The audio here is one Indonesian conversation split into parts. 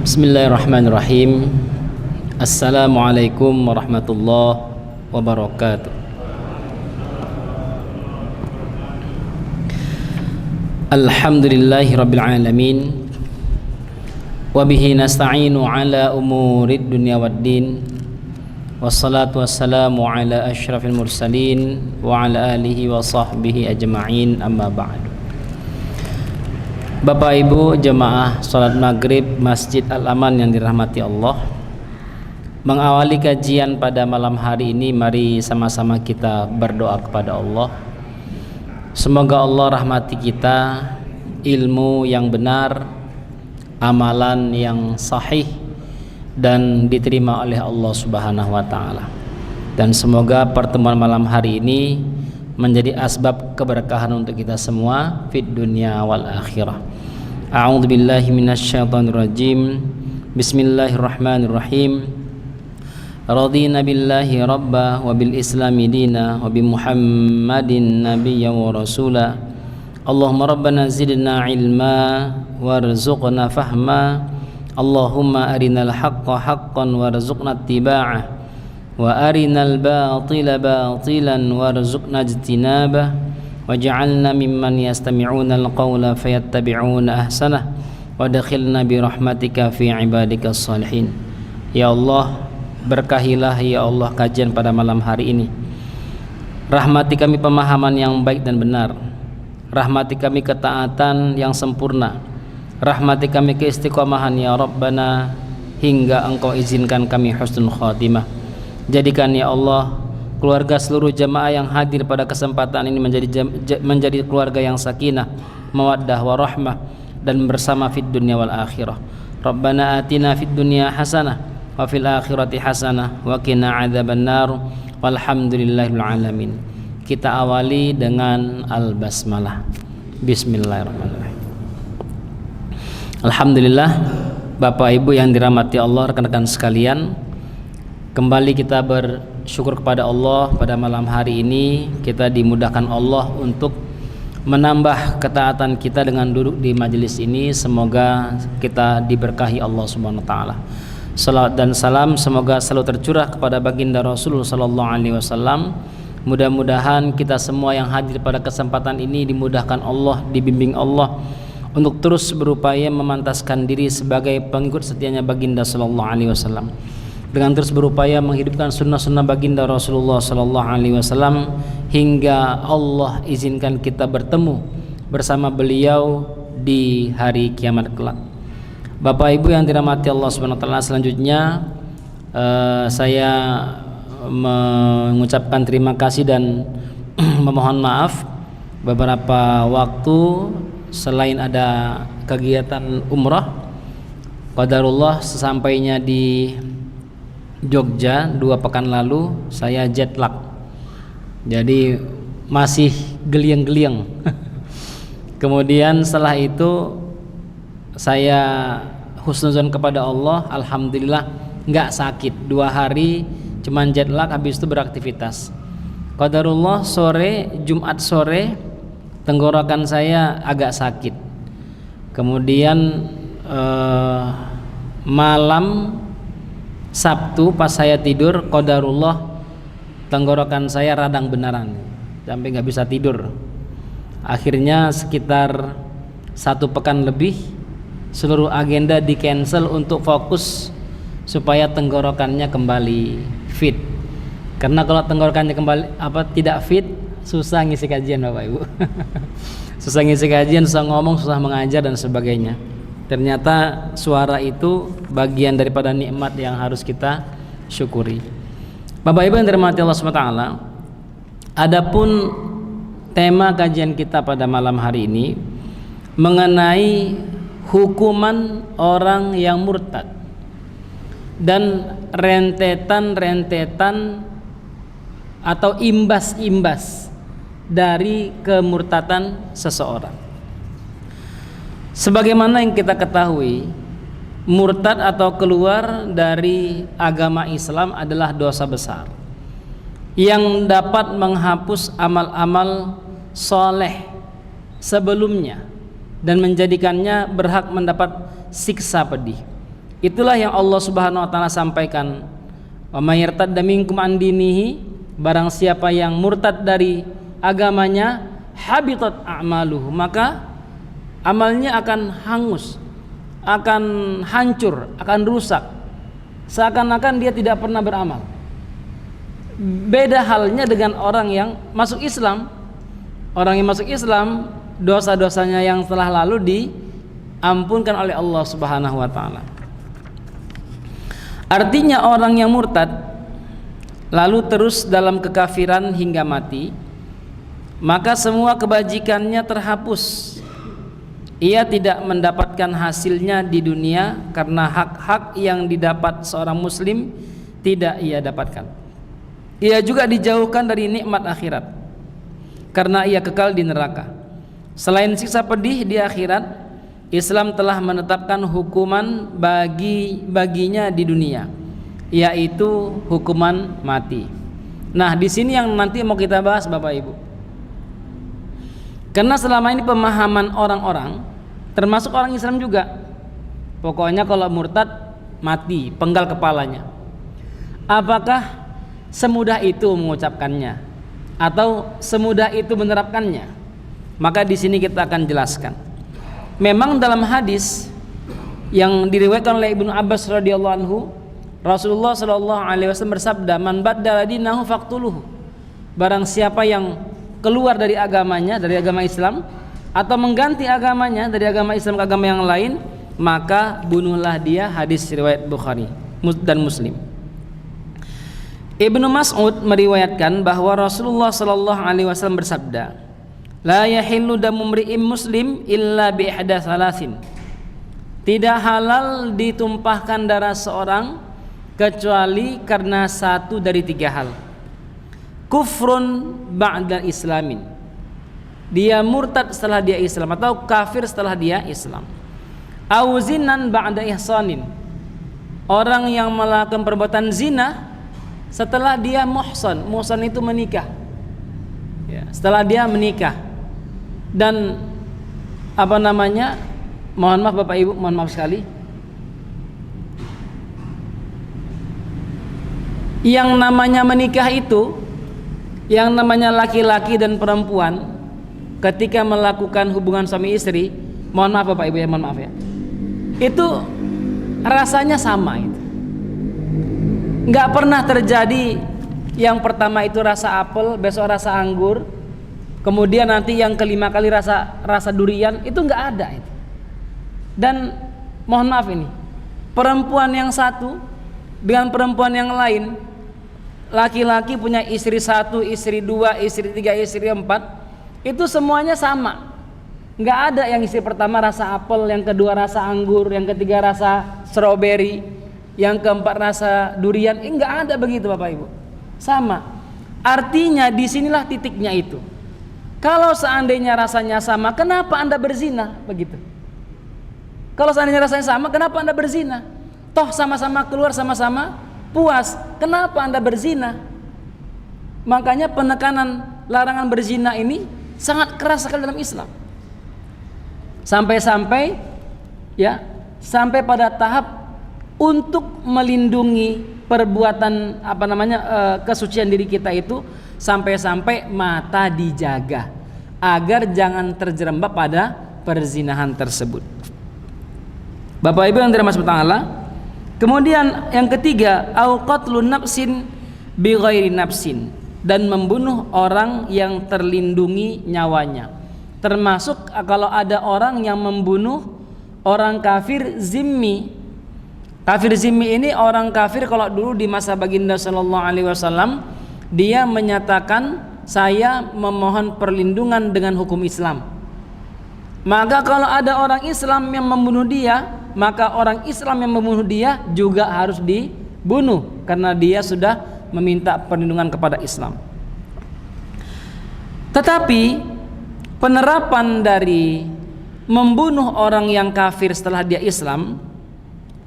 Bismillahirrahmanirrahim. Assalamualaikum warahmatullahi wabarakatuh. Alhamdulillahi rabbil alamin. Wabihi nasta'inu ala umurid dunya waddin. Wassalatu wassalamu ala ashrafil mursalin wa ala alihi wa sahbihi ajma'in, amma ba'du. Bapak Ibu jemaah salat maghrib Masjid Al-Aman yang dirahmati Allah, mengawali kajian pada malam hari ini, mari sama-sama kita berdoa kepada Allah. Semoga Allah rahmati kita ilmu yang benar, amalan yang sahih dan diterima oleh Allah Subhanahu wa taala. Dan semoga pertemuan malam hari ini menjadi asbab keberkahan untuk kita semua fid dunya wal akhirah. A'udzu billahi minasyaitonir rajim. Bismillahirrahmanirrahim. Radina billahi rabba wa bil islami dina wa bi Muhammadin nabiyyan wa rasula. Allahumma rabbana zidna ilma warzuqna fahma. Allahumma arinal haqqa haqqan warzuqna ittiba'ah wa arinal batila batilan warzuqna ijtinabah waj'alna mimman yastami'una alqawla fayattabi'una ahsanah wadkhilna birahmatika fi ibadikas salihin. Ya Allah, berkahilah ya Allah kajian pada malam hari ini. Rahmati kami pemahaman yang baik dan benar, rahmati kami ketaatan yang sempurna, rahmati kami keistiqomahan ya Rabbana, hingga Engkau izinkan kami husnul khatimah. Jadikan ya Allah keluarga seluruh jemaah yang hadir pada kesempatan ini menjadi keluarga yang sakinah, mawaddah warahmah dan bersama fid dunya wal akhirah. Rabbana atina fid dunya hasanah wa fil akhirati hasanah wa qina adzabannar walhamdulillahil alamin. Kita awali dengan al-basmalah. Bismillahirrahmanirrahim. Alhamdulillah, Bapak Ibu yang dirahmati Allah, rekan-rekan sekalian, kembali kita bersyukur kepada Allah pada malam hari ini. Kita dimudahkan Allah untuk menambah ketaatan kita dengan duduk di majelis ini. Semoga kita diberkahi Allah Subhanahu wa taala. Salawat dan salam semoga selalu tercurah kepada baginda Rasulullah sallallahu alaihi wasallam. Mudah-mudahan kita semua yang hadir pada kesempatan ini dimudahkan Allah, dibimbing Allah untuk terus berupaya memantaskan diri sebagai pengikut setianya baginda sallallahu alaihi wasallam, dengan terus berupaya menghidupkan sunnah-sunnah baginda Rasulullah sallallahu alaihi wasallam hingga Allah izinkan kita bertemu bersama beliau di hari kiamat kelak. Bapak Ibu yang dirahmati Allah Subhanahu wa taala, selanjutnya saya mengucapkan terima kasih dan memohon maaf beberapa waktu selain ada kegiatan umrah, qadarullah sesampainya di Jogja 2 pekan lalu saya jet lag, jadi masih geliang-geliang. Kemudian setelah itu saya husnuzon kepada Allah, alhamdulillah nggak sakit. 2 hari cuman jet lag, habis itu beraktivitas. Qadarullah sore, Jumat sore, tenggorokan saya agak sakit. Kemudian malam Sabtu pas saya tidur, qadarullah tenggorokan saya radang beneran sampai nggak bisa tidur. Akhirnya sekitar 1 pekan lebih seluruh agenda di cancel untuk fokus supaya tenggorokannya kembali fit. Karena kalau tenggorokannya kembali tidak fit, susah ngisi kajian Bapak Ibu. Susah ngisi kajian, susah ngomong, susah mengajar dan sebagainya. Ternyata suara itu bagian daripada nikmat yang harus kita syukuri. Bapak Ibu yang dirahmati Allah SWT, adapun tema kajian kita pada malam hari ini mengenai hukuman orang yang murtad dan rentetan-rentetan atau imbas-imbas dari kemurtadan seseorang. Sebagaimana yang kita ketahui, murtad atau keluar dari agama Islam adalah dosa besar yang dapat menghapus amal-amal soleh sebelumnya dan menjadikannya berhak mendapat siksa pedih. Itulah yang Allah Subhanahu wa taala sampaikan, wa may yartadda minkum an dinihi, barang siapa yang murtad dari agamanya, habitat a'maluhu, maka amalnya akan hangus, akan hancur, akan rusak, seakan-akan dia tidak pernah beramal. Beda halnya dengan orang yang masuk Islam. Orang yang masuk Islam, dosa-dosanya yang telah lalu diampunkan oleh Allah Subhanahu wa taala. Artinya orang yang murtad lalu terus dalam kekafiran hingga mati, maka semua kebajikannya terhapus. Ia tidak mendapatkan hasilnya di dunia karena hak-hak yang didapat seorang muslim tidak ia dapatkan. Ia juga dijauhkan dari nikmat akhirat karena ia kekal di neraka. Selain siksa pedih di akhirat, Islam telah menetapkan hukuman baginya di dunia, yaitu hukuman mati. Nah, di sini yang nanti mau kita bahas Bapak Ibu. Karena selama ini pemahaman orang-orang, termasuk orang Islam juga, pokoknya kalau murtad mati, penggal kepalanya. Apakah semudah itu mengucapkannya atau semudah itu menerapkannya? Maka di sini kita akan jelaskan. Memang dalam hadis yang diriwayatkan oleh Ibnu Abbas radhiyallahu anhu, Rasulullah sallallahu alaihi wasallam bersabda, "Man baddala dinahu faqtuluhu." Barang siapa yang keluar dari agamanya, dari agama Islam, atau mengganti agamanya dari agama Islam ke agama yang lain, maka bunuhlah dia. Hadis riwayat Bukhari dan Muslim. Ibnu Mas'ud meriwayatkan bahwa Rasulullah sallallahu alaihi wasallam bersabda, "La yahillu damu mri'in muslim illa bi ihda thalathin." Tidak halal ditumpahkan darah seorang kecuali karena satu dari tiga hal. Kufrun ba'da islamin, dia murtad setelah dia Islam atau kafir setelah dia Islam. Au zinan ba'da ihsanin, orang yang melakukan perbuatan zina setelah dia muhsan. Muhsan itu menikah ya, setelah dia menikah. Dan mohon maaf Bapak Ibu, mohon maaf sekali, yang namanya menikah itu, yang namanya laki-laki dan perempuan ketika melakukan hubungan suami istri, mohon maaf Bapak Ibu ya, mohon maaf ya, itu rasanya sama itu. Nggak pernah terjadi yang pertama itu rasa apel, besok rasa anggur, kemudian nanti yang kelima kali rasa durian, itu nggak ada itu. Dan mohon maaf ini, perempuan yang satu dengan perempuan yang lain, laki-laki punya istri satu, istri dua, istri tiga, istri empat, itu semuanya sama. Nggak ada yang istri pertama rasa apel, yang kedua rasa anggur, yang ketiga rasa stroberi, yang keempat rasa durian. Nggak ada begitu Bapak Ibu, sama. Artinya disinilah titiknya itu. Kalau seandainya rasanya sama, kenapa Anda berzina? Begitu. Kalau seandainya rasanya sama, kenapa Anda berzina? Toh sama-sama keluar, sama-sama puas, kenapa Anda berzina? Makanya penekanan larangan berzina ini sangat keras sekali dalam Islam. Sampai-sampai ya, sampai pada tahap untuk melindungi perbuatan kesucian diri kita itu, sampai-sampai mata dijaga agar jangan terjerembab pada perzinahan tersebut. Bapak Ibu yang dirahmati Allah, kemudian yang ketiga, au qatlun nafsin bi ghairi nafsin, dan membunuh orang yang terlindungi nyawanya. Termasuk kalau ada orang yang membunuh orang kafir zimmi. Kafir zimmi ini orang kafir kalau dulu di masa baginda sallallahu alaihi wasallam, dia menyatakan saya memohon perlindungan dengan hukum Islam. Maka kalau ada orang Islam yang membunuh dia, maka orang Islam yang membunuh dia juga harus dibunuh karena dia sudah meminta perlindungan kepada Islam. Tetapi penerapan dari membunuh orang yang kafir setelah dia Islam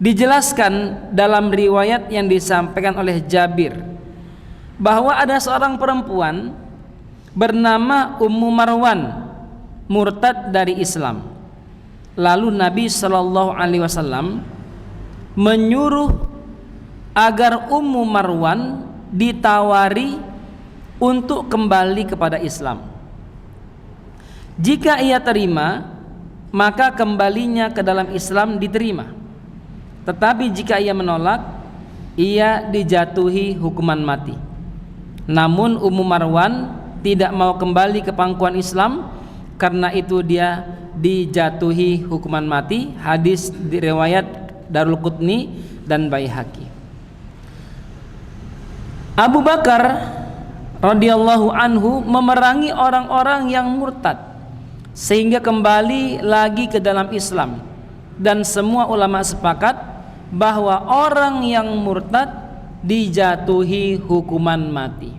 dijelaskan dalam riwayat yang disampaikan oleh Jabir, bahwa ada seorang perempuan bernama Ummu Marwan murtad dari Islam. Lalu Nabi Shallallahu Alaihi Wasallam menyuruh agar Ummu Marwan ditawari untuk kembali kepada Islam. Jika ia terima, maka kembalinya ke dalam Islam diterima. Tetapi jika ia menolak, ia dijatuhi hukuman mati. Namun Ummu Marwan tidak mau kembali ke pangkuan Islam, karena itu dia dijatuhi hukuman mati. Hadis diriwayat Darul Qutni dan Baihaqi. Abu Bakar radhiyallahu anhu memerangi orang-orang yang murtad sehingga kembali lagi ke dalam Islam, dan semua ulama sepakat bahwa orang yang murtad dijatuhi hukuman mati.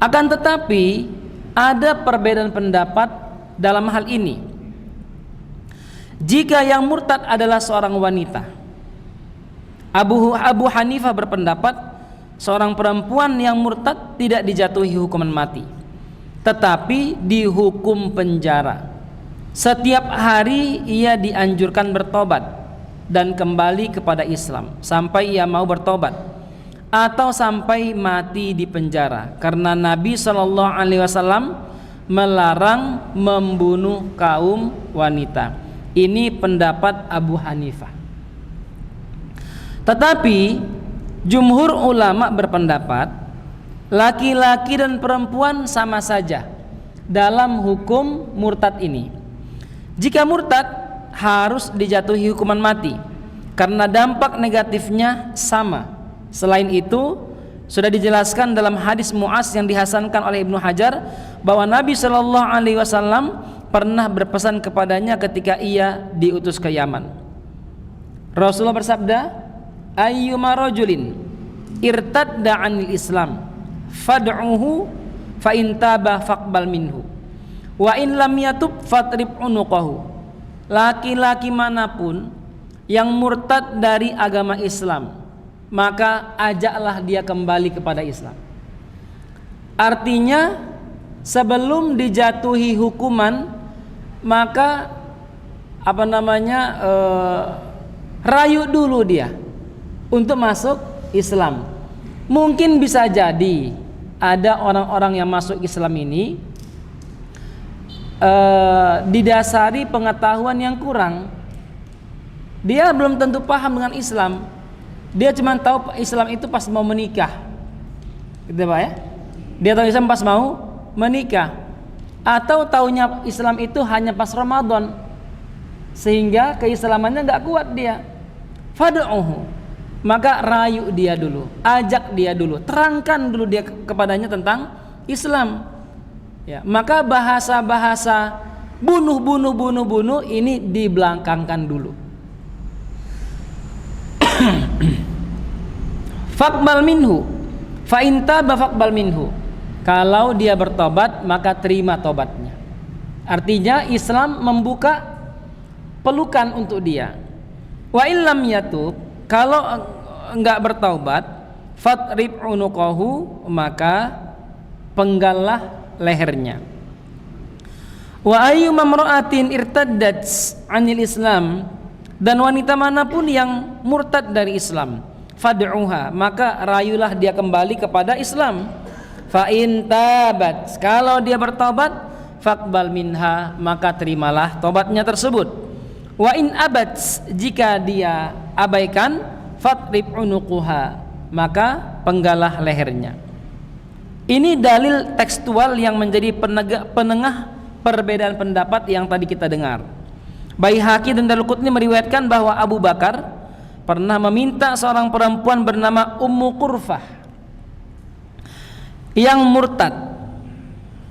Akan tetapi ada perbedaan pendapat dalam hal ini. Jika yang murtad adalah seorang wanita, Abu Hanifah berpendapat seorang perempuan yang murtad tidak dijatuhi hukuman mati, tetapi dihukum penjara. Setiap hari ia dianjurkan bertobat dan kembali kepada Islam sampai ia mau bertobat, atau sampai mati di penjara, karena Nabi SAW melarang membunuh kaum wanita. Ini pendapat Abu Hanifah. Tetapi jumhur ulama berpendapat laki-laki dan perempuan sama saja dalam hukum murtad ini. Jika murtad harus dijatuhi hukuman mati karena dampak negatifnya sama. Selain itu sudah dijelaskan dalam hadis Mu'az yang dihasankan oleh Ibnu Hajar bahwa Nabi SAW pernah berpesan kepadanya ketika ia diutus ke Yaman. Rasulullah bersabda, ayyuma rajulin irtadda 'anil Islam fad'uhu fa in taba faqbal minhu wa in lam yatub fatrib unuqahu. Laki-laki manapun yang murtad dari agama Islam, maka ajaklah dia kembali kepada Islam. Artinya sebelum dijatuhi hukuman, maka rayu dulu dia untuk masuk Islam. Mungkin bisa jadi ada orang-orang yang masuk Islam ini didasari pengetahuan yang kurang. Dia belum tentu paham dengan Islam. Dia cuma tahu Islam itu pas mau menikah, gitu Pak ya. Dia tahu Islam pas mau menikah, atau taunya Islam itu hanya pas Ramadan, sehingga keislamannya nggak kuat dia. Fad'uhu, maka rayu dia dulu, ajak dia dulu, terangkan dulu dia kepadanya tentang Islam. Ya, maka bahasa-bahasa bunuh ini dibelakangkan dulu. Faqbal minhu fa in taba faqbal minhu. Kalau dia bertobat, maka terima tobatnya. Artinya Islam membuka pelukan untuk dia. Wa illam yatub, kalau enggak bertaubat, fatrib unuqahu, maka penggallah lehernya. Wa ayyuma imra'atin irtaddat 'anil Islam, dan wanita manapun yang murtad dari Islam, fad'uha, maka rayulah dia kembali kepada Islam. Fa in tabat, kalau dia bertobat, faqbal minha, maka terimalah tobatnya tersebut. Wa in abat, jika dia abaikan, fatrib unuquha, maka penggalah lehernya. Ini dalil tekstual yang menjadi penengah perbedaan pendapat yang tadi kita dengar. Baihaqi dan Darul Qutni meriwayatkan bahwa Abu Bakar pernah meminta seorang perempuan bernama Ummu Qurfah yang murtad.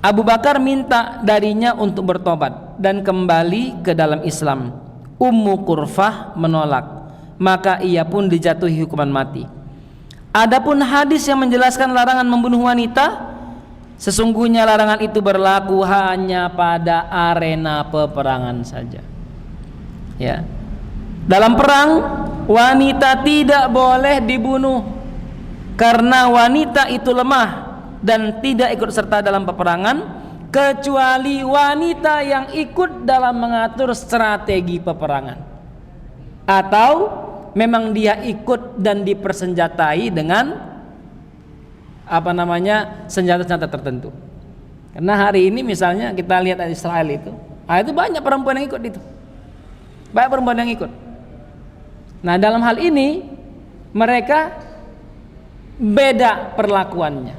Abu Bakar minta darinya untuk bertobat dan kembali ke dalam Islam. Ummu Qurfah menolak, maka ia pun dijatuhi hukuman mati. Adapun hadis yang menjelaskan larangan membunuh wanita, sesungguhnya larangan itu berlaku hanya pada arena peperangan saja. Ya. Dalam perang, wanita tidak boleh dibunuh karena wanita itu lemah dan tidak ikut serta dalam peperangan, kecuali wanita yang ikut dalam mengatur strategi peperangan atau memang dia ikut dan dipersenjatai dengan senjata-senjata tertentu. Karena hari ini misalnya kita lihat Israel itu banyak perempuan yang ikut itu. Banyak perempuan yang ikut. Nah, dalam hal ini mereka beda perlakuannya.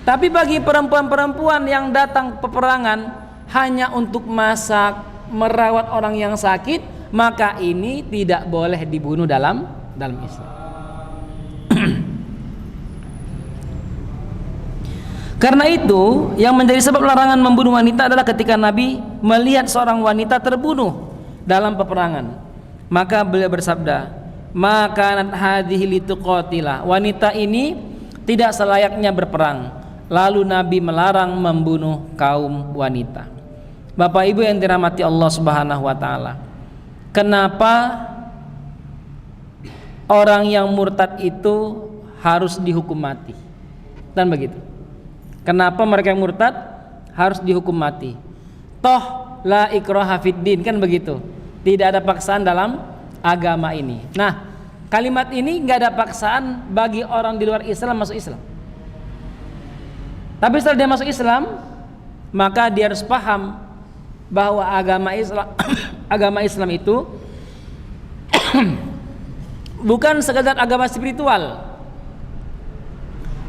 Tapi bagi perempuan-perempuan yang datang peperangan hanya untuk masak, merawat orang yang sakit, maka ini tidak boleh dibunuh dalam Islam. Karena itu yang menjadi sebab larangan membunuh wanita adalah ketika Nabi melihat seorang wanita terbunuh dalam peperangan, maka beliau bersabda, "Makanat hadhihi lituqatilah." Wanita ini tidak selayaknya berperang. Lalu Nabi melarang membunuh kaum wanita. Bapak Ibu yang dirahmati Allah Subhanahu wa taala, kenapa orang yang murtad itu harus dihukum mati? Dan begitu. Kenapa mereka yang murtad harus dihukum mati? Toh la ikraha fiddin, kan begitu. Tidak ada paksaan dalam agama ini. Nah, kalimat ini nggak ada paksaan bagi orang di luar Islam masuk Islam. Tapi setelah dia masuk Islam, maka dia harus paham bahwa agama Islam itu bukan sekedar agama spiritual,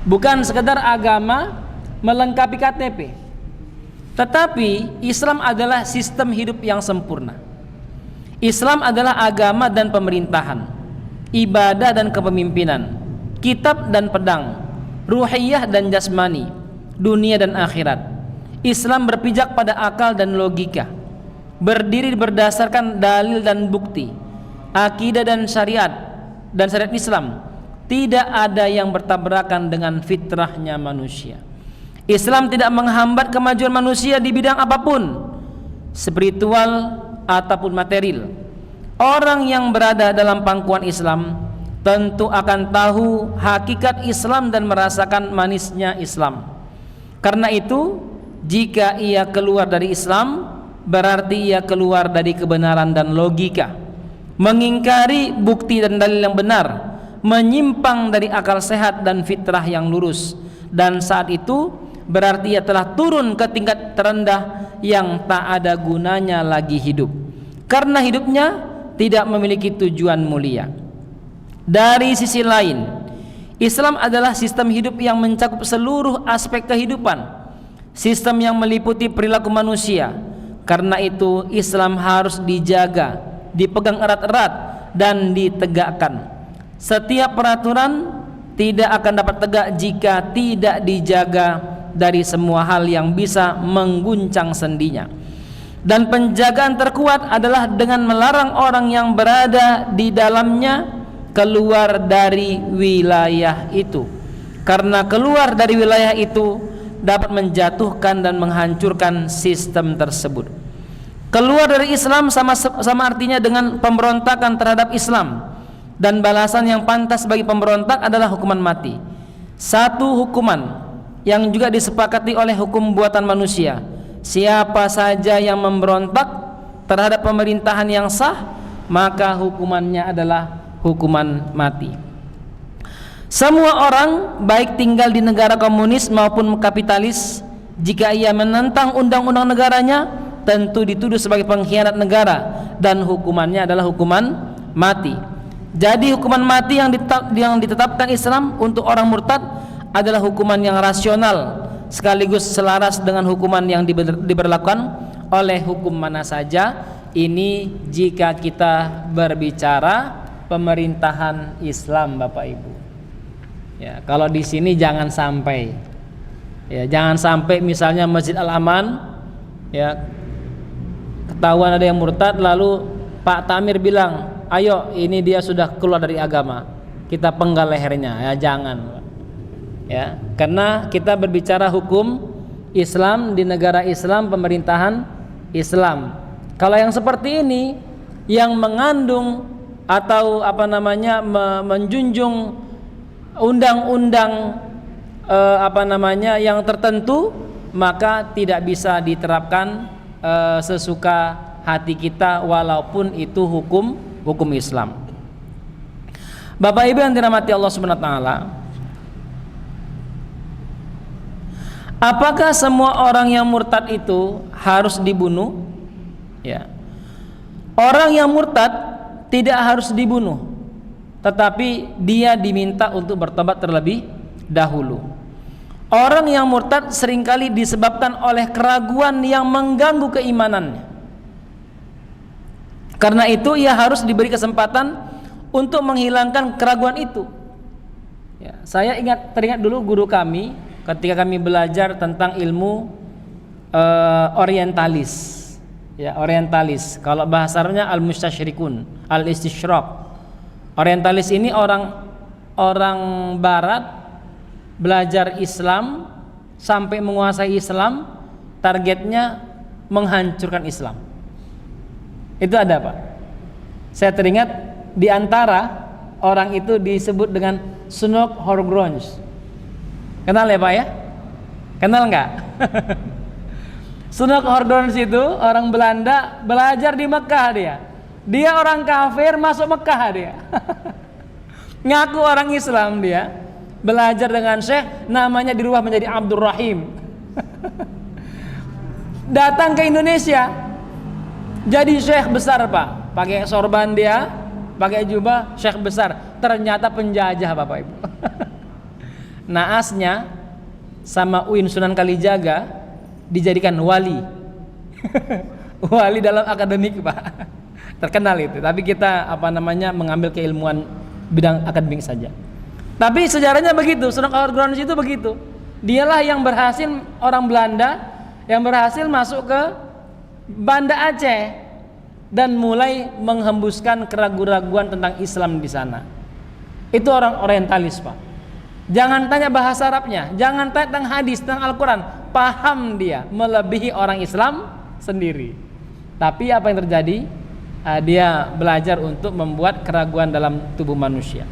bukan sekedar agama melengkapi KTP, tetapi Islam adalah sistem hidup yang sempurna. Islam adalah agama dan pemerintahan, ibadah dan kepemimpinan, kitab dan pedang, ruhiyah dan jasmani, dunia dan akhirat. Islam berpijak pada akal dan logika, berdiri berdasarkan dalil dan bukti, akidah dan syariat Islam tidak ada yang bertabrakan dengan fitrahnya manusia. Islam tidak menghambat kemajuan manusia di bidang apapun, spiritual ataupun material. Orang yang berada dalam pangkuan Islam tentu akan tahu hakikat Islam dan merasakan manisnya Islam. Karena itu, jika ia keluar dari Islam, berarti ia keluar dari kebenaran dan logika, mengingkari bukti dan dalil yang benar, menyimpang dari akal sehat dan fitrah yang lurus, dan saat itu berarti ia telah turun ke tingkat terendah yang tak ada gunanya lagi hidup, karena hidupnya tidak memiliki tujuan mulia. Dari sisi lain, Islam adalah sistem hidup yang mencakup seluruh aspek kehidupan, sistem yang meliputi perilaku manusia. Karena itu Islam harus dijaga, dipegang erat-erat dan ditegakkan. Setiap peraturan tidak akan dapat tegak jika tidak dijaga dari semua hal yang bisa mengguncang sendinya. Dan penjagaan terkuat adalah dengan melarang orang yang berada di dalamnya keluar dari wilayah itu, karena keluar dari wilayah itu dapat menjatuhkan dan menghancurkan sistem tersebut. Keluar dari Islam sama artinya dengan pemberontakan terhadap Islam, dan balasan yang pantas bagi pemberontak adalah hukuman mati. Satu hukuman yang juga disepakati oleh hukum buatan manusia. Siapa saja yang memberontak terhadap pemerintahan yang sah, maka hukumannya adalah hukuman mati. Semua orang, baik tinggal di negara komunis maupun kapitalis, jika ia menentang undang-undang negaranya, tentu dituduh sebagai pengkhianat negara, dan hukumannya adalah hukuman mati. Jadi hukuman mati yang ditetapkan Islam untuk orang murtad adalah hukuman yang rasional, sekaligus selaras dengan hukuman yang diberlakukan oleh hukum mana saja. Ini jika kita berbicara pemerintahan Islam, Bapak Ibu. Ya, kalau di sini jangan sampai misalnya Masjid Al-Aman, ya, ketahuan ada yang murtad, lalu Pak Tamir bilang, ayo ini dia sudah keluar dari agama, kita penggal lehernya. Ya, jangan. Ya, karena kita berbicara hukum Islam di negara Islam, pemerintahan Islam. Kalau yang seperti ini yang mengandung atau menjunjung undang-undang yang tertentu, maka tidak bisa diterapkan sesuka hati kita, walaupun itu hukum Islam. Bapak Ibu yang dirahmati Allah Subhanahu wa taala, apakah semua orang yang murtad itu harus dibunuh? Ya. Orang yang murtad tidak harus dibunuh, tetapi dia diminta untuk bertobat terlebih dahulu. Orang yang murtad seringkali disebabkan oleh keraguan yang mengganggu keimanannya. Karena itu ia harus diberi kesempatan untuk menghilangkan keraguan itu. Ya, saya teringat dulu guru kami ketika kami belajar tentang ilmu orientalis. Ya, orientalis. Kalau bahasanya al-mustasyrikun, al-istisyraq. Orientalis ini orang barat belajar Islam sampai menguasai Islam, targetnya menghancurkan Islam. Itu ada, Pak. Saya teringat di antara orang itu disebut dengan Snoek Horgrons. Kenal ya, Pak ya? Kenal nggak? Snoek Horgrons itu orang Belanda, belajar di Mekah dia. Dia orang kafir masuk Mekah dia. Ngaku orang Islam dia. Belajar dengan Syekh, namanya dirubah menjadi Abdul Rahim. Datang ke Indonesia, jadi Syekh besar, Pak. Pakai sorban dia, pakai jubah, Syekh besar. Ternyata penjajah, Bapak Ibu. Naasnya sama Uin Sunan Kalijaga dijadikan wali. Wali dalam akademik, Pak. Terkenal itu. Tapi kita mengambil keilmuan bidang akademik saja. Tapi sejarahnya begitu. Snoek Horgrons itu begitu. Dialah yang berhasil, orang Belanda yang berhasil masuk ke Banda Aceh dan mulai menghembuskan keraguan-raguan tentang Islam di sana. Itu orang orientalis, Pak. Jangan tanya bahasa Arabnya, jangan tanya tentang hadis, tentang Al-Quran. Paham dia, melebihi orang Islam sendiri. Tapi apa yang terjadi? Dia belajar untuk membuat keraguan dalam tubuh manusia.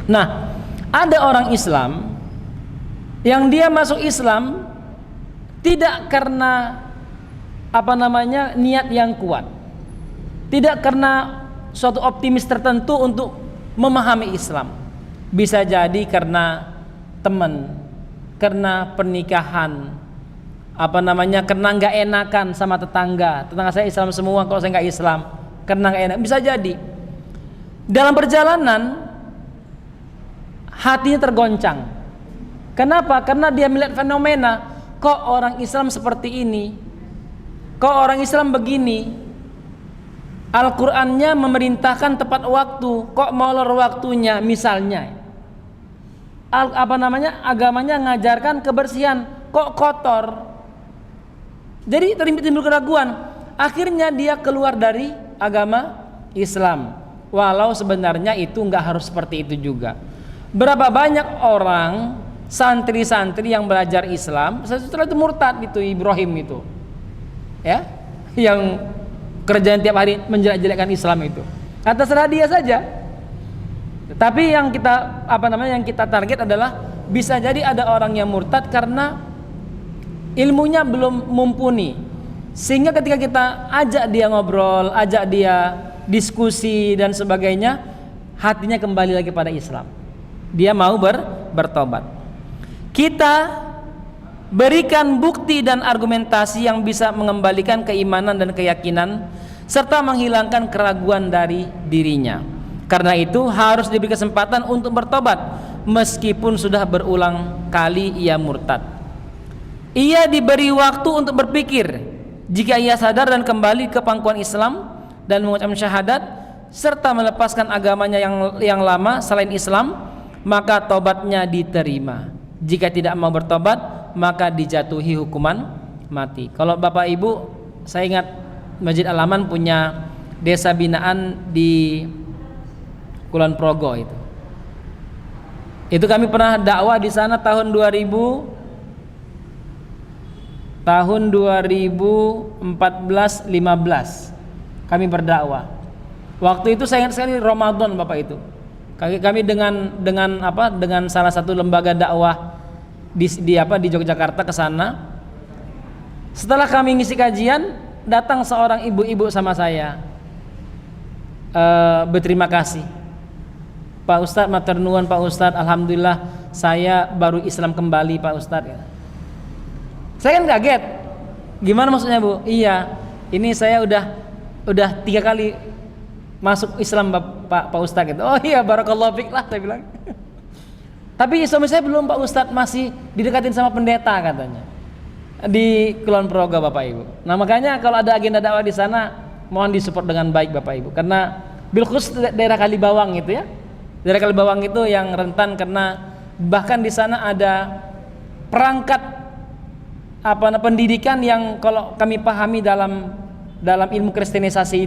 Nah, ada orang Islam yang dia masuk Islam tidak karena niat yang kuat, tidak karena suatu optimis tertentu untuk memahami Islam. Bisa jadi karena teman, karena pernikahan, karena nggak enakan sama tetangga saya Islam semua, kalau saya nggak Islam, karena nggak enak. Bisa jadi dalam perjalanan hatinya tergoncang. Kenapa? Karena dia melihat fenomena, kok orang Islam seperti ini, kok orang Islam begini. Al-Qur'annya memerintahkan tepat waktu, kok molor waktunya. Misalnya agamanya ngajarkan kebersihan, kok kotor. Jadi timbul keraguan. Akhirnya dia keluar dari agama Islam, walau sebenarnya itu nggak harus seperti itu juga. Berapa banyak orang santri-santri yang belajar Islam setelah itu murtad, itu Ibrahim itu, ya, yang kerjaan tiap hari menjelek-jelekkan Islam itu. Terserah dia saja. Tapi yang kita target adalah bisa jadi ada orang yang murtad karena ilmunya belum mumpuni, sehingga ketika kita ajak dia ngobrol, ajak dia diskusi dan sebagainya, hatinya kembali lagi pada Islam. Dia mau bertobat. Kita berikan bukti dan argumentasi yang bisa mengembalikan keimanan dan keyakinan serta menghilangkan keraguan dari dirinya. Karena itu harus diberi kesempatan untuk bertobat meskipun sudah berulang kali ia murtad. Ia diberi waktu untuk berpikir. Jika ia sadar dan kembali ke pangkuan Islam dan mengucapkan syahadat serta melepaskan agamanya yang lama selain Islam, maka tobatnya diterima. Jika tidak mau bertobat, maka dijatuhi hukuman mati. Kalau Bapak Ibu, saya ingat Masjid Al-Aman punya desa binaan di Kulon Progo itu. Itu kami pernah dakwah di sana tahun 2014-15 kami berdakwah. Waktu itu saya ingat sekali Ramadan, Bapak itu. Kami dengan salah satu lembaga dakwah di Yogyakarta ke sana. Setelah kami ngisi kajian, datang seorang ibu-ibu sama saya, berterima kasih. Pak Ustadz, matur nuwun Pak Ustadz, alhamdulillah saya baru Islam kembali Pak Ustadz. Saya kan kaget. Gimana maksudnya Bu? Iya, ini saya udah 3 kali masuk Islam Pak Ustadz gitu. Oh iya, barakallahu fiik lah saya bilang. Tapi suami saya belum Pak Ustadz, masih didekatin sama pendeta katanya di Kulon Progo Bapak Ibu. Nah makanya kalau ada agenda dakwah di sana mohon disupport dengan baik Bapak Ibu, karena bil khusus daerah Kalibawang itu ya, daerah Kalibawang itu yang rentan, karena bahkan di sana ada perangkat pendidikan yang kalau kami pahami dalam ilmu kristenisasi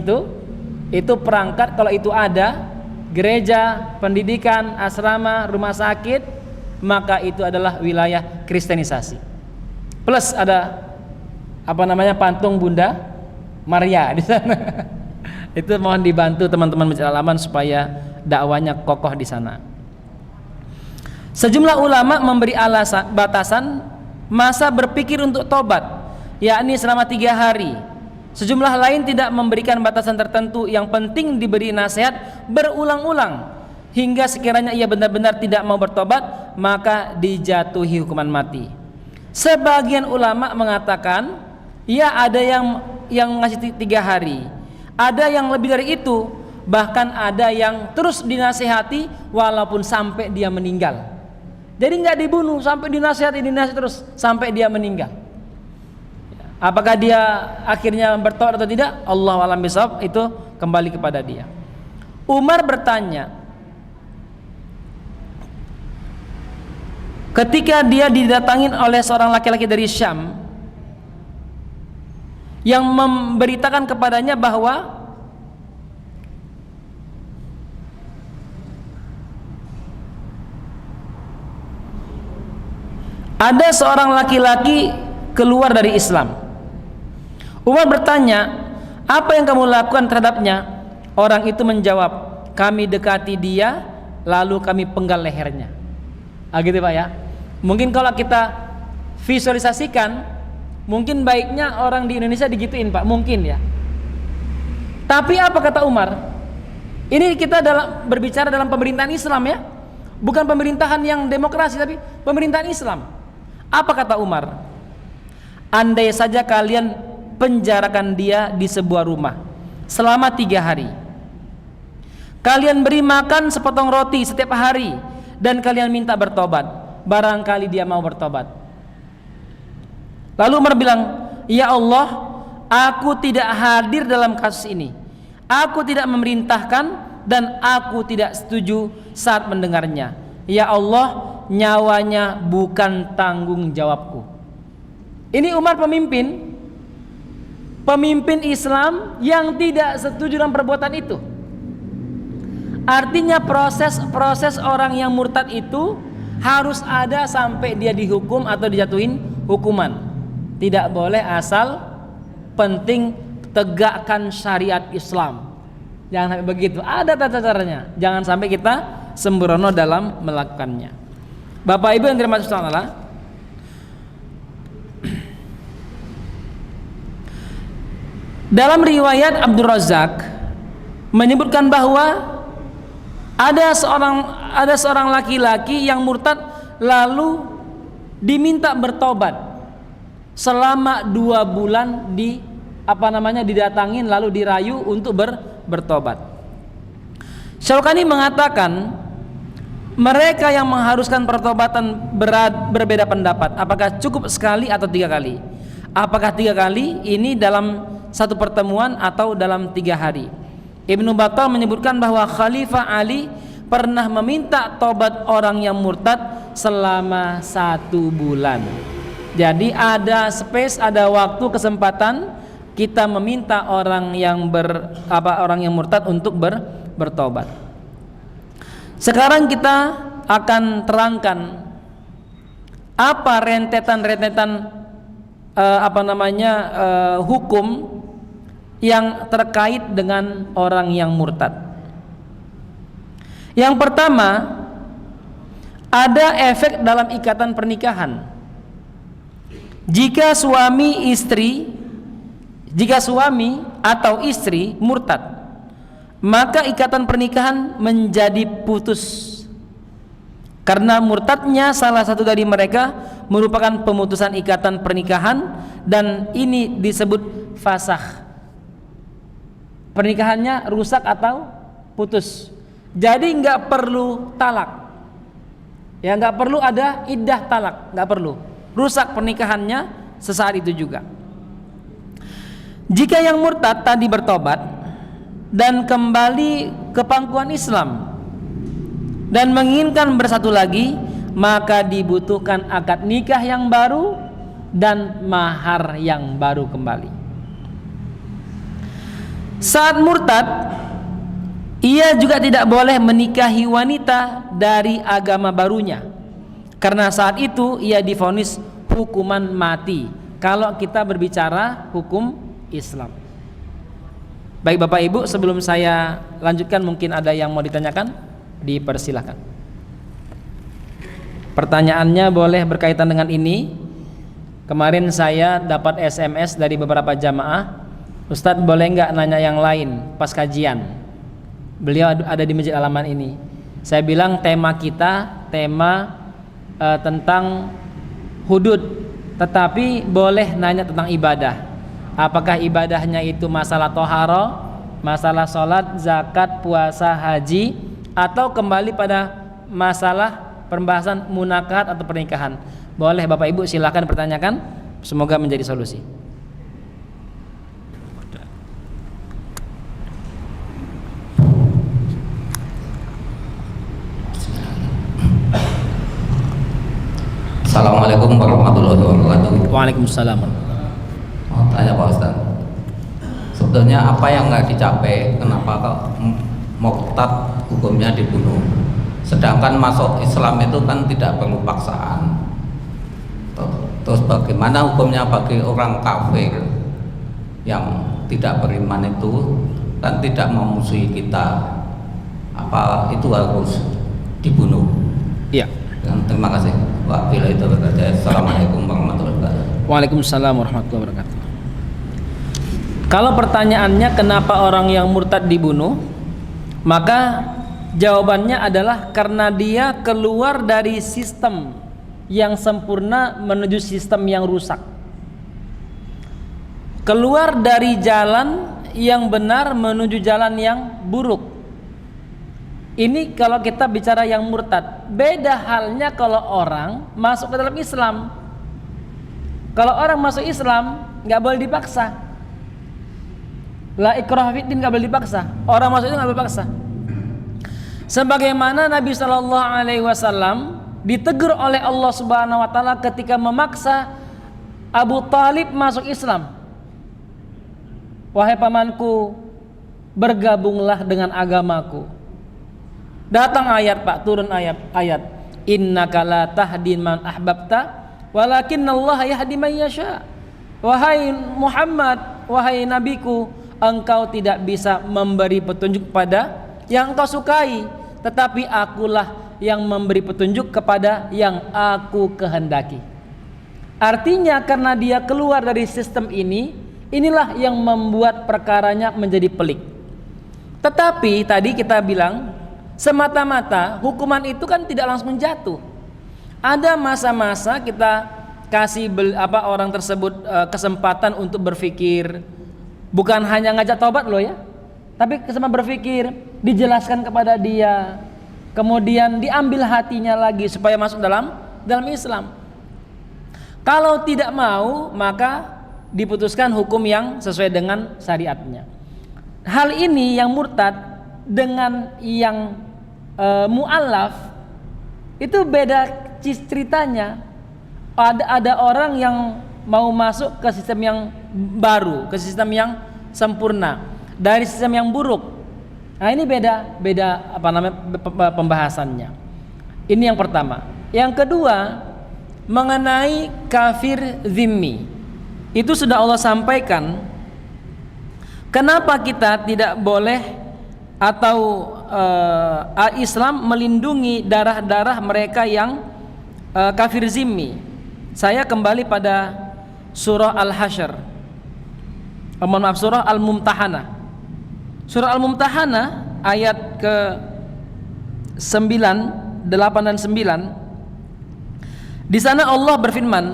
itu perangkat, kalau itu ada gereja, pendidikan, asrama, rumah sakit, maka itu adalah wilayah kristenisasi. Plus ada patung Bunda Maria di sana. Itu mohon dibantu teman-teman Masjid Al-Aman supaya dakwanya kokoh di sana. Sejumlah ulama memberi batasan masa berpikir untuk tobat, yakni selama 3 hari. Sejumlah lain tidak memberikan batasan tertentu, yang penting diberi nasihat berulang-ulang hingga sekiranya ia benar-benar tidak mau bertobat maka dijatuhi hukuman mati. Sebagian ulama mengatakan ya ada yang ngasih 3 hari, ada yang lebih dari itu, bahkan ada yang terus dinasihati walaupun sampai dia meninggal. Jadi nggak dibunuh, sampai dinasihati terus sampai dia meninggal. Apakah dia akhirnya bertobat atau tidak? Allahu a'lam bishawab, itu kembali kepada dia. Umar bertanya, ketika dia didatangin oleh seorang laki-laki dari Syam yang memberitakan kepadanya bahwa ada seorang laki-laki keluar dari Islam. Umar bertanya, apa yang kamu lakukan terhadapnya? Orang itu menjawab, kami dekati dia lalu kami penggal lehernya. Gitu Pak ya. Mungkin kalau kita visualisasikan, mungkin baiknya orang di Indonesia digituin Pak, mungkin ya. Tapi apa kata Umar? Ini kita berbicara dalam pemerintahan Islam ya, bukan pemerintahan yang demokrasi, tapi pemerintahan Islam. Apa kata Umar? Andai saja kalian penjarakan dia di sebuah rumah selama 3 hari, kalian beri makan sepotong roti setiap hari, dan kalian minta bertobat, barangkali dia mau bertobat. Lalu Umar bilang, ya Allah, aku tidak hadir dalam kasus ini, aku tidak memerintahkan dan aku tidak setuju saat mendengarnya. Ya Allah, nyawanya bukan tanggung jawabku. Ini Umar pemimpin Islam yang tidak setuju dengan perbuatan itu. Artinya proses orang yang murtad itu harus ada sampai dia dihukum atau dijatuhin hukuman. Tidak boleh asal, penting tegakkan syariat Islam. Jangan sampai begitu. Ada tata caranya. Jangan sampai kita sembrono dalam melakukannya. Bapak Ibu yang dirahmati Allah, dalam riwayat Abdul Razak menyebutkan bahwa ada seorang laki-laki yang murtad lalu diminta bertobat selama 2 bulan didatangin lalu dirayu untuk bertobat. Syaukani mengatakan mereka yang mengharuskan pertobatan berbeda pendapat, apakah cukup sekali atau 3 kali. Apakah 3 kali ini dalam satu pertemuan atau dalam 3 hari. Ibnu Battal menyebutkan bahwa Khalifah Ali pernah meminta tobat orang yang murtad selama 1 bulan. Jadi ada space, ada waktu, kesempatan kita meminta orang yang murtad untuk bertobat. Sekarang kita akan terangkan apa rentetan hukum yang terkait dengan orang yang murtad. Yang pertama, ada efek dalam ikatan pernikahan. Jika suami atau istri murtad maka ikatan pernikahan menjadi putus. Karena murtadnya salah satu dari mereka merupakan pemutusan ikatan pernikahan, dan ini disebut fasakh. Pernikahannya rusak atau putus. Jadi nggak perlu talak. Ya, nggak perlu ada iddah talak, nggak perlu. Rusak pernikahannya sesaat itu juga. Jika yang murtad tadi bertobat dan kembali ke pangkuan Islam dan menginginkan bersatu lagi, maka dibutuhkan akad nikah yang baru dan mahar yang baru kembali. Saat murtad, ia juga tidak boleh menikahi wanita dari agama barunya, karena saat itu ia divonis hukuman mati kalau kita berbicara hukum Islam. Baik Bapak Ibu, sebelum saya lanjutkan mungkin ada yang mau ditanyakan? Dipersilahkan. Pertanyaannya boleh berkaitan dengan ini. Kemarin saya dapat SMS dari beberapa jamaah, Ustadz boleh nggak nanya yang lain pas kajian? Beliau ada di masjid Alaman ini. Saya bilang tema kita tentang hudud, tetapi boleh nanya tentang ibadah. Apakah ibadahnya itu masalah toharo, masalah sholat, zakat, puasa, haji, atau kembali pada masalah pembahasan munakahat atau pernikahan? Boleh Bapak Ibu silakan pertanyakan, semoga menjadi solusi. Assalamualaikum warahmatullahi wabarakatuh. Waalaikumsalam. Mau tanya Pak Ustaz, sebetulnya apa yang nggak dicapai? Kenapa kok murtad hukumnya dibunuh, sedangkan masuk Islam itu kan tidak perlu paksaan? Terus bagaimana hukumnya bagi orang kafir yang tidak beriman itu, kan tidak memusuhi kita, apa itu harus dibunuh? Iya. Terima kasih. Wabillahi taufiq. Assalamualaikum warahmatullahi wabarakatuh. Waalaikumsalam warahmatullahi wabarakatuh. Kalau pertanyaannya kenapa orang yang murtad dibunuh, maka jawabannya adalah karena dia keluar dari sistem yang sempurna menuju sistem yang rusak. Keluar dari jalan yang benar menuju jalan yang buruk. Ini kalau kita bicara yang murtad. Beda halnya kalau orang masuk ke dalam Islam. Kalau orang masuk Islam nggak boleh dipaksa. La ikraha fiddin, nggak boleh dipaksa. Orang masuk itu nggak boleh dipaksa. Sebagaimana Nabi SAW ditegur oleh Allah Subhanahu Wa Taala ketika memaksa Abu Talib masuk Islam. Wahai pamanku, bergabunglah dengan agamaku. Datang ayat Pak, turun ayat. Innaka la tahdi man ahbabta, walakinnallaha yahdi man yasha. Wahai Muhammad, wahai nabiku, engkau tidak bisa memberi petunjuk kepada yang engkau sukai, tetapi akulah yang memberi petunjuk kepada yang aku kehendaki. Artinya karena dia keluar dari sistem ini, inilah yang membuat perkaranya menjadi pelik. Tetapi tadi kita bilang semata-mata hukuman itu kan tidak langsung jatuh. Ada masa-masa kita kasih orang tersebut kesempatan untuk berpikir, bukan hanya ngajak taubat loh ya, tapi kesempatan berpikir, dijelaskan kepada dia, kemudian diambil hatinya lagi supaya masuk dalam Islam. Kalau tidak mau, maka diputuskan hukum yang sesuai dengan syariatnya. Hal ini yang murtad dengan yang mu'allaf itu beda ceritanya. Ada orang yang mau masuk ke sistem yang baru, ke sistem yang sempurna dari sistem yang buruk. Nah, ini beda pembahasannya. Ini yang pertama. Yang kedua, mengenai kafir zimmi. Itu sudah Allah sampaikan. Kenapa kita tidak boleh atau Islam melindungi darah-darah mereka yang kafir zimmi? Saya kembali pada surah Al-Hasyr. Surah Al-Mumtahanah. Surah Al-Mumtahanah ayat ke 9, 8 dan 9. Di sana Allah berfirman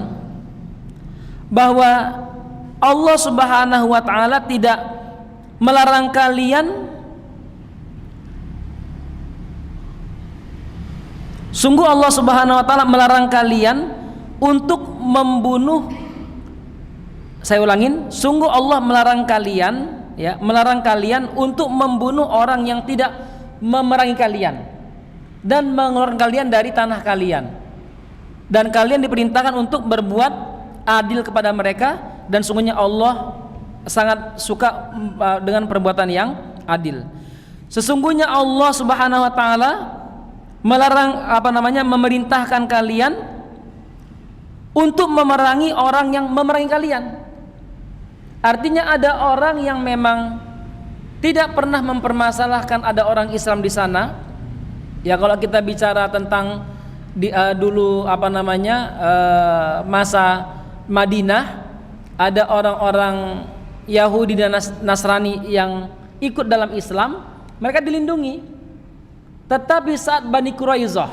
bahwa Allah Subhanahu wa taala tidak melarang kalian, sungguh Allah Subhanahu wa taala melarang kalian untuk membunuh. Saya ulangin, sungguh Allah melarang kalian, ya, melarang kalian untuk membunuh orang yang tidak memerangi kalian dan mengeluarkan kalian dari tanah kalian. Dan kalian diperintahkan untuk berbuat adil kepada mereka, dan sungguhnya Allah sangat suka dengan perbuatan yang adil. Sesungguhnya Allah Subhanahu wa taala melarang memerintahkan kalian untuk memerangi orang yang memerangi kalian. Artinya ada orang yang memang tidak pernah mempermasalahkan ada orang Islam di sana. Ya, kalau kita bicara tentang dulu masa Madinah, ada orang-orang Yahudi dan Nasrani yang ikut dalam Islam, mereka dilindungi. Tetapi saat Bani Quraisyah,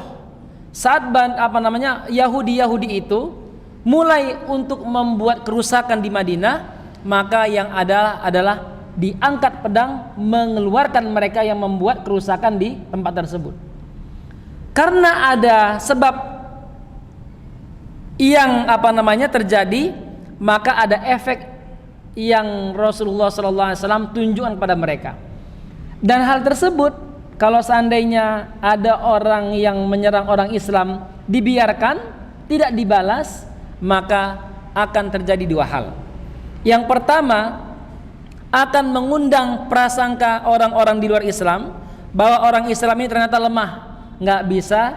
saat Yahudi itu mulai untuk membuat kerusakan di Madinah, maka yang adalah diangkat pedang mengeluarkan mereka yang membuat kerusakan di tempat tersebut. Karena ada sebab yang terjadi, maka ada efek yang Rasulullah SAW tunjukkan pada mereka. Dan hal tersebut, kalau seandainya ada orang yang menyerang orang Islam dibiarkan, tidak dibalas, maka akan terjadi dua hal. Yang pertama, akan mengundang prasangka orang-orang di luar Islam bahwa orang Islam ini ternyata lemah, nggak bisa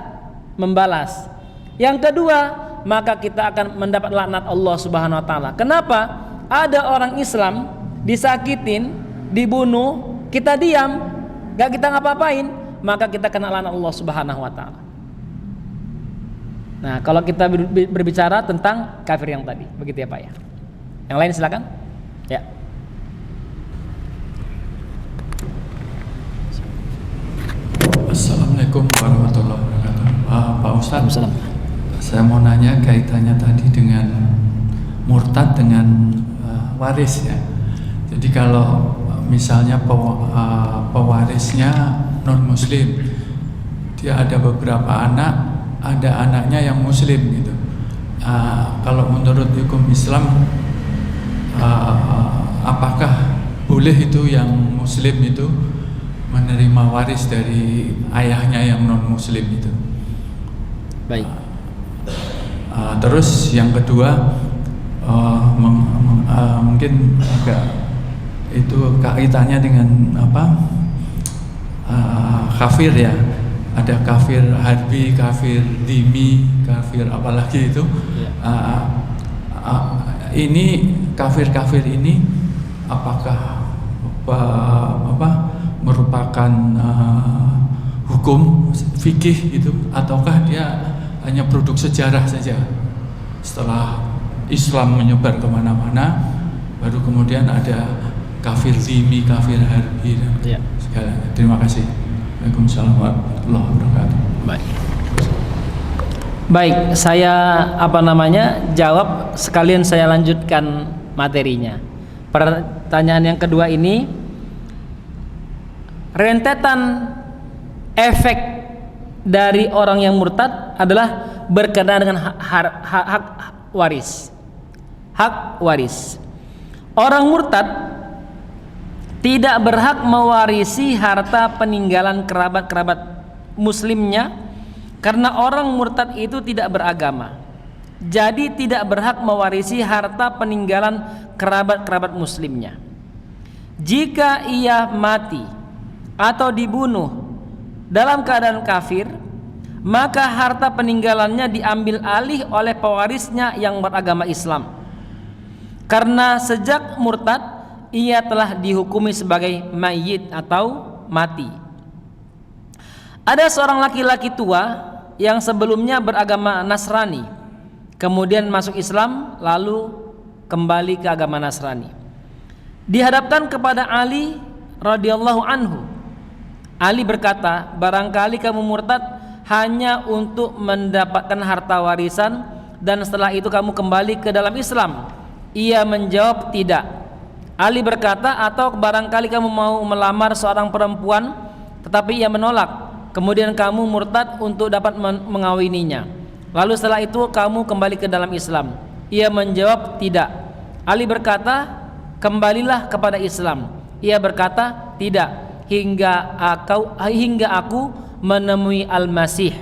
membalas. Yang kedua, maka kita akan mendapat laknat Allah Subhanahu wa taala. Kenapa? Ada orang Islam disakitin, dibunuh, kita diam, nggak kita ngapa-ngapain, maka kita kena laknat Allah Subhanahu wa taala. Nah, kalau kita berbicara tentang kafir yang tadi, begitu ya Pak ya. Yang lain silakan. Ya. Assalamualaikum warahmatullahi wabarakatuh. Pak Ustadz, saya mau nanya kaitannya tadi dengan murtad dengan waris ya. Jadi kalau misalnya pewarisnya non muslim, dia ada beberapa anak, ada anaknya yang muslim gitu. Kalau menurut hukum Islam, apakah boleh itu yang muslim itu menerima waris dari ayahnya yang non muslim itu? Baik. Terus yang kedua, mungkin agak itu kaitannya dengan kafir ya. Ada kafir harbi, kafir dimi, kafir apalagi itu. Ini kafir-kafir ini apakah merupakan hukum fikih itu, ataukah dia hanya produk sejarah saja? Setelah Islam menyebar kemana-mana, baru kemudian ada kafir zimi, kafir harbi dan segalanya. Terima kasih. Waalaikumsalam warahmatullahi wabarakatuh. Baik, saya jawab sekalian saya lanjutkan materinya. Pertanyaan yang kedua ini, rentetan efek dari orang yang murtad adalah berkenaan dengan hak waris. Hak waris. Orang murtad tidak berhak mewarisi harta peninggalan kerabat-kerabat muslimnya, karena orang murtad itu tidak beragama. Jadi tidak berhak mewarisi harta peninggalan kerabat-kerabat muslimnya. Jika ia mati atau dibunuh dalam keadaan kafir, maka harta peninggalannya diambil alih oleh pewarisnya yang beragama Islam. Karena sejak murtad ia telah dihukumi sebagai mayit atau mati. Ada seorang laki-laki tua yang sebelumnya beragama Nasrani, kemudian masuk Islam lalu kembali ke agama Nasrani. Dihadapkan kepada Ali radhiyallahu anhu Ali berkata, barangkali kamu murtad hanya untuk mendapatkan harta warisan dan setelah itu kamu kembali ke dalam Islam. Ia menjawab, tidak. Ali berkata, atau barangkali kamu mau melamar seorang perempuan tetapi ia menolak, kemudian kamu murtad untuk dapat mengawininya, lalu setelah itu kamu kembali ke dalam Islam. Ia menjawab, tidak. Ali berkata, kembalilah kepada Islam. Ia berkata, tidak, hingga aku menemui Al-Masih.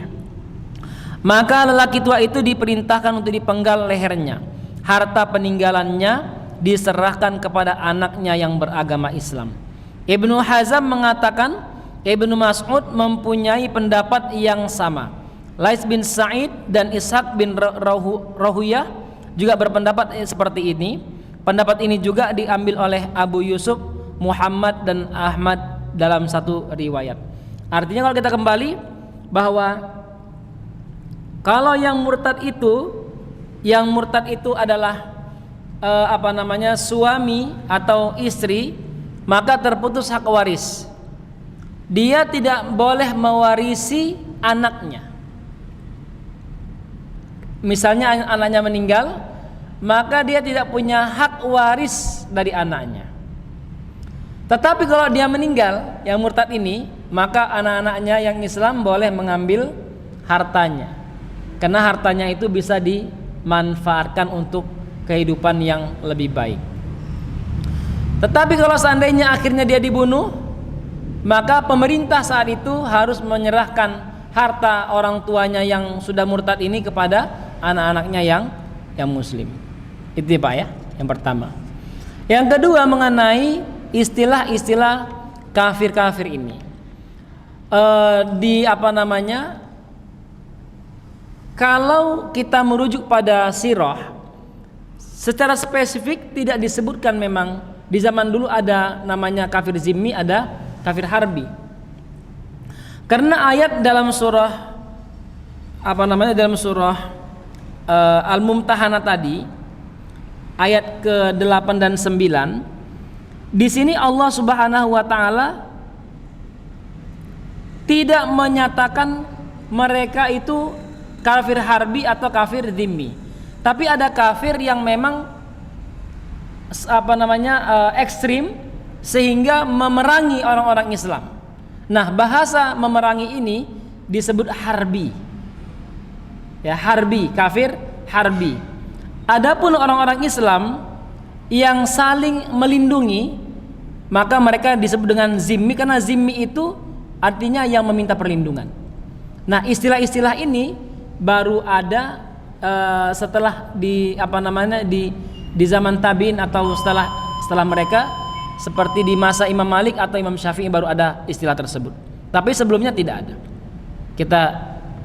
Maka lelaki tua itu diperintahkan untuk dipenggal lehernya. Harta peninggalannya diserahkan kepada anaknya yang beragama Islam. Ibnu Hazm mengatakan Ibnu Mas'ud mempunyai pendapat yang sama. Lais bin Sa'id dan Ishaq bin Rahuyah juga berpendapat seperti ini. Pendapat ini juga diambil oleh Abu Yusuf, Muhammad dan Ahmad dalam satu riwayat. Artinya kalau kita kembali bahwa kalau yang murtad itu adalah suami atau istri, maka terputus hak waris. Dia tidak boleh mewarisi anaknya. Misalnya anaknya meninggal, maka dia tidak punya hak waris dari anaknya. Tetapi kalau dia meninggal, yang murtad ini, maka anak-anaknya yang Islam boleh mengambil hartanya, karena hartanya itu bisa dimanfaatkan untuk kehidupan yang lebih baik. Tetapi kalau seandainya akhirnya dia dibunuh, maka pemerintah saat itu harus menyerahkan harta orang tuanya yang sudah murtad ini kepada anak-anaknya yang muslim. Itu ya Pak ya, yang pertama. Yang kedua mengenai istilah-istilah kafir-kafir ini. Kalau kita merujuk pada sirah, secara spesifik tidak disebutkan. Memang di zaman dulu ada namanya kafir zimmi, ada kafir harbi. Karena ayat dalam surah Al-Mumtahanah tadi, ayat ke-8 dan 9, di sini Allah Subhanahu wa taala tidak menyatakan mereka itu kafir harbi atau kafir zimmi. Tapi ada kafir yang memang ekstrim sehingga memerangi orang-orang Islam. Nah, bahasa memerangi ini disebut harbi. Ya, harbi, kafir harbi. Adapun orang-orang Islam yang saling melindungi, maka mereka disebut dengan zimmi, karena zimmi itu artinya yang meminta perlindungan. Nah, istilah-istilah ini baru ada setelah di zaman tabi'in atau setelah mereka, seperti di masa Imam Malik atau Imam Syafi'i baru ada istilah tersebut. Tapi sebelumnya tidak ada. Kita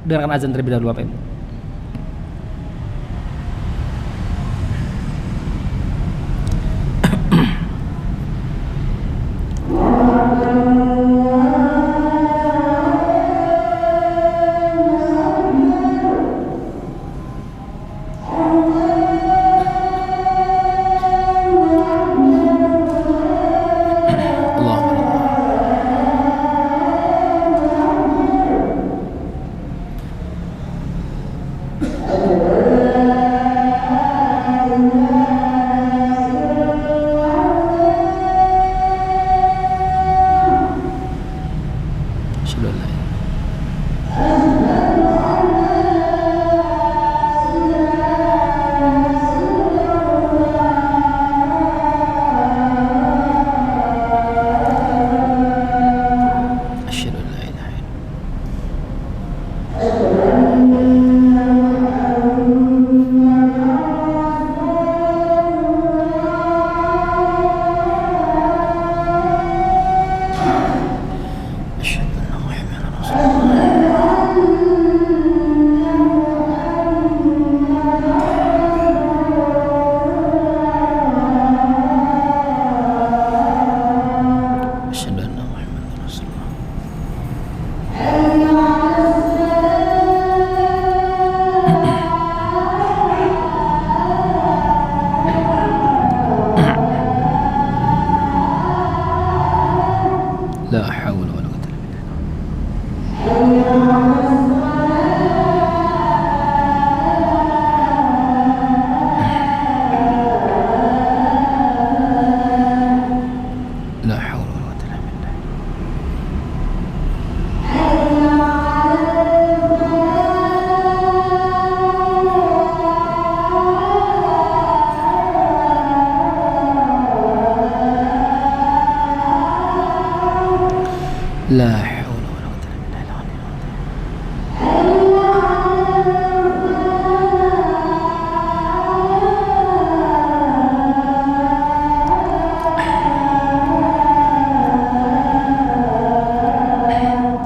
dengarkan azan terlebih dahulu Bapak Ibu. La haula wala quwwata illa billah. La haula wala quwwata illa billah. La haula wala quwwata illa billah.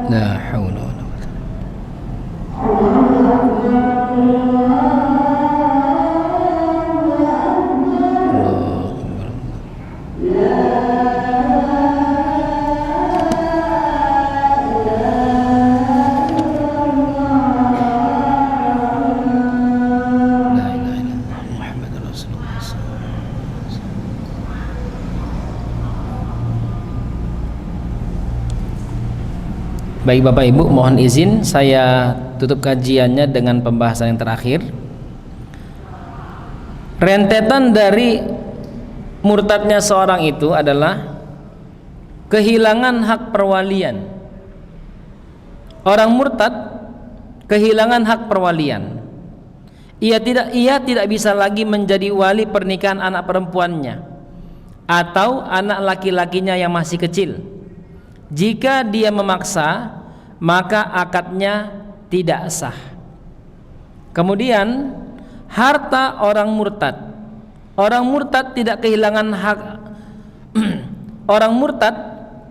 La haula wala quwwata. Allahu Akbar. La ilaha illallah Muhammadur Rasulullah sallallahu alaihi wasallam. Baik Bapak Ibu, mohon izin saya tutup kajiannya dengan pembahasan yang terakhir. Rentetan dari murtadnya seorang itu adalah kehilangan hak perwalian. Orang murtad kehilangan hak perwalian. Ia tidak bisa lagi menjadi wali pernikahan anak perempuannya atau anak laki-lakinya yang masih kecil. Jika dia memaksa, maka akadnya tidak sah. Kemudian harta orang murtad. Orang murtad tidak kehilangan hak orang murtad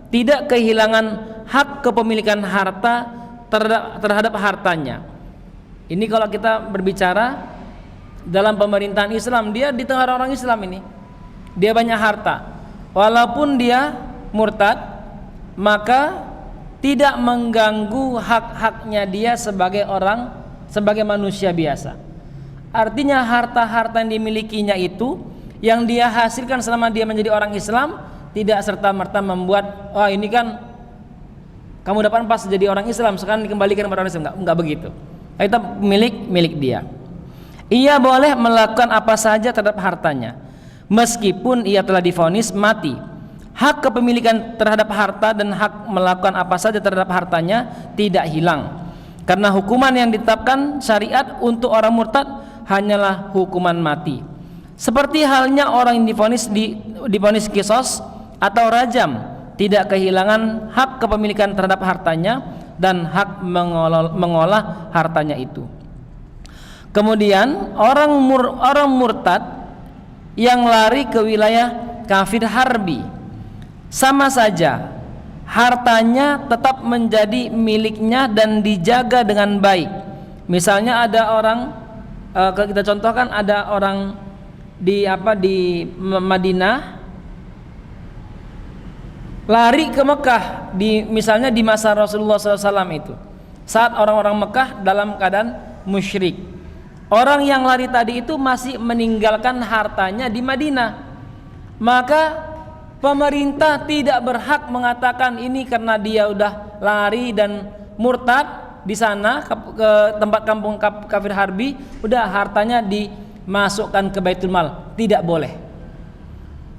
tidak kehilangan hak kepemilikan harta terhadap hartanya. Ini kalau kita berbicara dalam pemerintahan Islam, dia di tengah orang Islam ini, dia banyak harta. Walaupun dia murtad, maka tidak mengganggu hak-haknya dia sebagai manusia biasa. Artinya harta-harta yang dimilikinya itu yang dia hasilkan selama dia menjadi orang Islam tidak serta-merta membuat ini kan kamu dapat pas jadi orang Islam sekarang dikembalikan kepada orang Islam. Enggak begitu. Itu milik dia. Ia boleh melakukan apa saja terhadap hartanya meskipun ia telah divonis mati. Hak kepemilikan terhadap harta dan hak melakukan apa saja terhadap hartanya tidak hilang, karena hukuman yang ditetapkan syariat untuk orang murtad hanyalah hukuman mati. Seperti halnya orang yang divonis qisas atau rajam, tidak kehilangan hak kepemilikan terhadap hartanya dan hak mengolah hartanya itu. Kemudian orang murtad yang lari ke wilayah kafir harbi, sama saja hartanya tetap menjadi miliknya dan dijaga dengan baik. Misalnya ada orang, kita contohkan ada orang di Madinah lari ke Mekah, misalnya di masa Rasulullah SAW itu, saat orang-orang Mekah dalam keadaan musyrik. Orang yang lari tadi itu masih meninggalkan hartanya di Madinah, maka pemerintah tidak berhak mengatakan ini karena dia udah lari dan murtad di sana ke tempat kampung kafir harbi, udah hartanya dimasukkan ke Baitul Mal. Tidak boleh.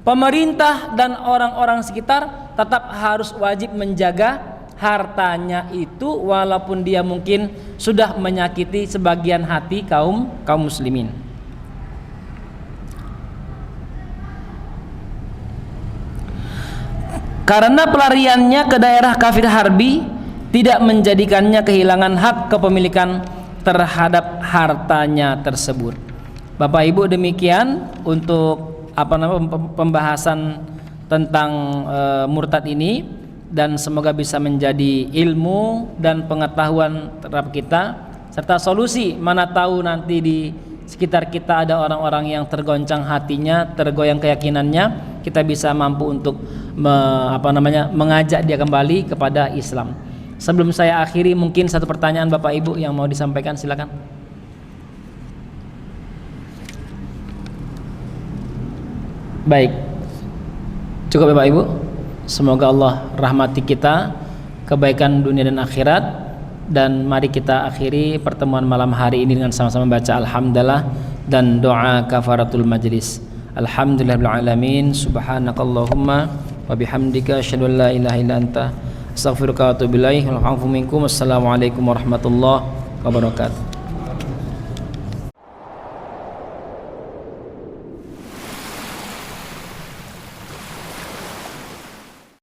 Pemerintah dan orang-orang sekitar tetap harus wajib menjaga hartanya itu walaupun dia mungkin sudah menyakiti sebagian hati kaum muslimin. Karena pelariannya ke daerah kafir harbi tidak menjadikannya kehilangan hak kepemilikan terhadap hartanya tersebut. Bapak Ibu, demikian untuk pembahasan tentang murtad ini, dan semoga bisa menjadi ilmu dan pengetahuan terhadap kita serta solusi. Mana tahu nanti di sekitar kita ada orang-orang yang tergoncang hatinya, tergoyang keyakinannya, kita bisa mampu untuk mengajak dia kembali kepada Islam. Sebelum saya akhiri, mungkin satu pertanyaan Bapak Ibu yang mau disampaikan, silakan. Baik, cukup Bapak Ibu. Semoga Allah rahmati kita, kebaikan dunia dan akhirat, Dan mari kita akhiri pertemuan malam hari ini dengan sama-sama baca alhamdulillah dan doa kafaratul majlis. Alhamdulillahirabbil alamin, subhanakallahumma wa bihamdika asyhadu an la ilaha illa anta astaghfiruka wa atubu ilaik. Assalamualaikum warahmatullahi wabarakatuh.